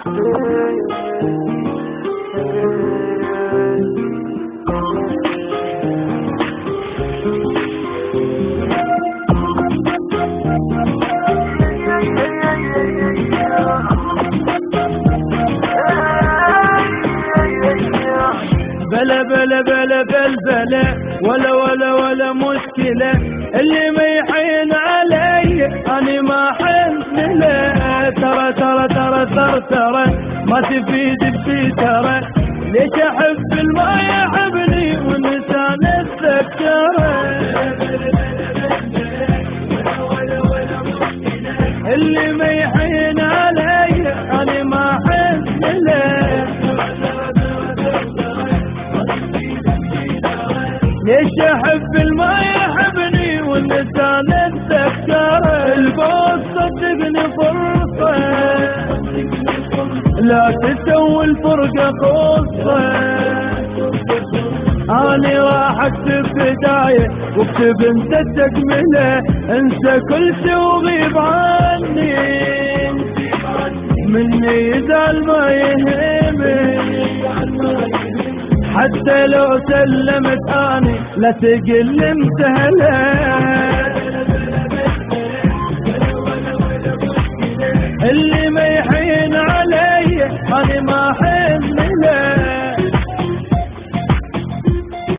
بلا بلا بلا بلا ولا ولا ولا مشكلة، اللي ما يحين علي أنا ما حن له. ترى ترى ترى ترى ترى ما تفيد بشي ترى، ليش أحب الما يحبني والنسان السكرة. اللي ما يحين علي أنا ما حن له، ليش احب الما يحبني والنسان السكرة. البوس صدقني فرصة، لا تسوي الفرقة قصة. اني راح اكتب بداية واكتب انت التكملة، انسى كل شي وغيب عني، مني يزعل ما يهمني. حتى لو سلمت اني لا تقل متهله. اللي ما يحين علي اني ما